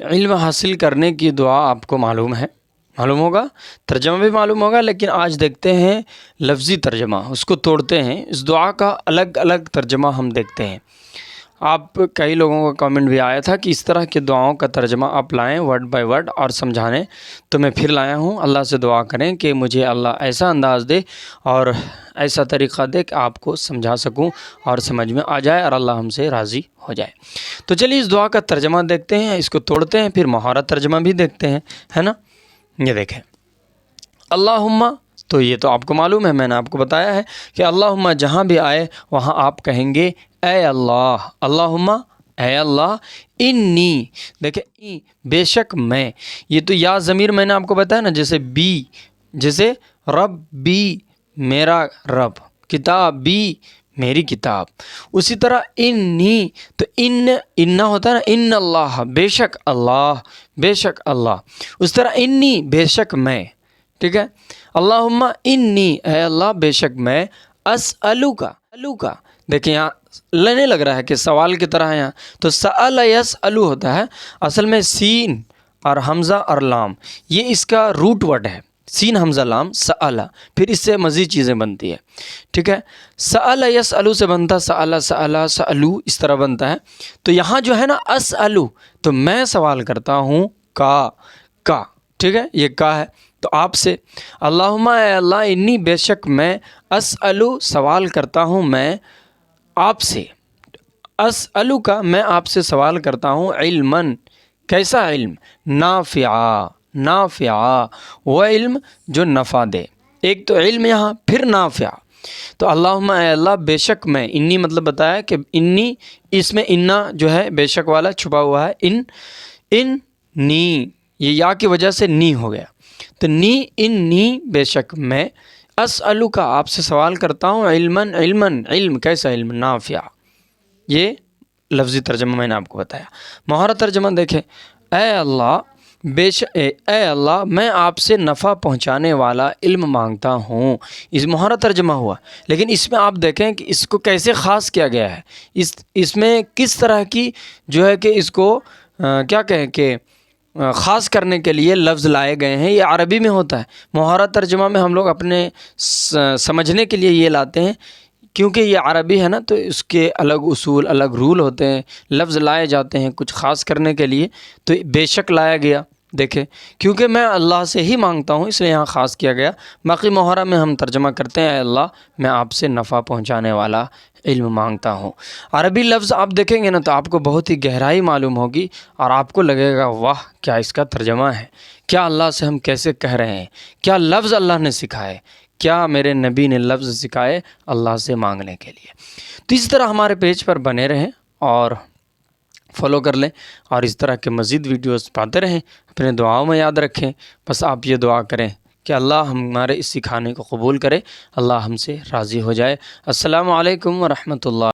علم حاصل کرنے کی دعا آپ کو معلوم ہوگا، ترجمہ بھی معلوم ہوگا، لیکن آج دیکھتے ہیں لفظی ترجمہ، اس کو توڑتے ہیں، اس دعا کا الگ الگ ترجمہ ہم دیکھتے ہیں۔ آپ کئی لوگوں کا کامنٹ بھی آیا تھا کہ اس طرح کی دعاؤں کا ترجمہ آپ لائیں ورڈ بائی ورڈ اور سمجھانے، تو میں پھر لایا ہوں۔ اللہ سے دعا کریں کہ مجھے اللہ ایسا انداز دے اور ایسا طریقہ دے کہ آپ کو سمجھا سکوں اور سمجھ میں آ جائے اور اللہ ہم سے راضی ہو جائے۔ تو چلیے اس دعا کا ترجمہ دیکھتے ہیں، اس کو توڑتے ہیں، پھر مہارت ترجمہ بھی دیکھتے ہیں، ہے نا۔ یہ دیکھیں، اللہم، تو یہ تو آپ کو معلوم ہے، میں نے آپ کو بتایا ہے کہ اللہم جہاں بھی آئے وہاں آپ کہیں گے اے اللہ، اللہم اے اللہ، انی، دیکھیں بے شک میں، یہ تو یا ضمیر میں نے آپ کو بتایا نا، جیسے رب بھی میرا رب، کتاب بھی میری کتاب، اسی طرح انی، تو اننا ہوتا ہے نا، ان اللہ، بے شک اللہ، اس طرح انی بے شک میں، ٹھیک ہے۔ اللہم انی، اے اللہ بے شک میں، اسألوکا، دیکھیں یہاں لینے لگ رہا ہے کہ سوال کی طرح ہے، یہاں تو سأل یسألو ہوتا ہے، اصل میں سین اور حمزہ اور لام یہ اس کا روٹ ورڈ ہے، سین حمزہ لام سأل، پھر اس سے مزید چیزیں بنتی ہے، ٹھیک ہے۔ سأل یسألو سے بنتا سألو، اس طرح بنتا ہے۔ تو یہاں جو ہے نا اسألو، تو میں سوال کرتا ہوں کا، ٹھیک ہے، یہ کا ہے تو آپ سے، اللہم اے اللہ، انی بے شک میں، اسألو سوال کرتا ہوں میں آپ سے، اسألو کا میں آپ سے سوال کرتا ہوں، علماً کیسا علم، نافعہ وہ علم جو نفع دے، ایک تو علم یہاں پھر نافع، تو اللہم اے اللہ بے شک میں، انی مطلب بتایا کہ انی، اس میں انا جو ہے بے شک والا چھپا ہوا ہے، نی، یہ یا کی وجہ سے نی ہو گیا، تو انی بے شک میں، اسألو کا آپ سے سوال کرتا ہوں، علم کیسا علم، نافع، یہ لفظی ترجمہ میں نے آپ کو بتایا۔ مہارت ترجمہ دیکھیں، اے اللہ اے اللہ میں آپ سے نفع پہنچانے والا علم مانگتا ہوں، اس مہارت ترجمہ ہوا، لیکن اس میں آپ دیکھیں کہ اس کو کیسے خاص کیا گیا ہے، اس میں کس طرح کی جو ہے کہ اس کو کیا کہیں کہ خاص کرنے کے لیے لفظ لائے گئے ہیں۔ یہ عربی میں ہوتا ہے، مہارت ترجمہ میں ہم لوگ اپنے سمجھنے کے لیے یہ لاتے ہیں، کیونکہ یہ عربی ہے نا، تو اس کے الگ اصول، الگ رول ہوتے ہیں، لفظ لائے جاتے ہیں کچھ خاص کرنے کے لیے، تو بے شک لایا گیا، دیکھیں کیونکہ میں اللہ سے ہی مانگتا ہوں، اس لیے یہاں خاص کیا گیا۔ باقی محرہ میں ہم ترجمہ کرتے ہیں، اے اللہ میں آپ سے نفع پہنچانے والا علم مانگتا ہوں۔ عربی لفظ آپ دیکھیں گے نا تو آپ کو بہت ہی گہرائی معلوم ہوگی، اور آپ کو لگے گا واہ کیا اس کا ترجمہ ہے، کیا اللہ سے ہم کیسے کہہ رہے ہیں، کیا لفظ اللہ نے سکھائے، کیا میرے نبی نے لفظ سکھائے اللہ سے مانگنے کے لیے۔ تو اس طرح ہمارے پیج پر بنے رہیں اور فالو کر لیں، اور اس طرح کے مزید ویڈیوز پاتے رہیں، اپنے دعاؤں میں یاد رکھیں۔ بس آپ یہ دعا کریں کہ اللہ ہمارے اس سکھانے کو قبول کرے، اللہ ہم سے راضی ہو جائے۔ السلام علیکم ورحمۃ اللہ۔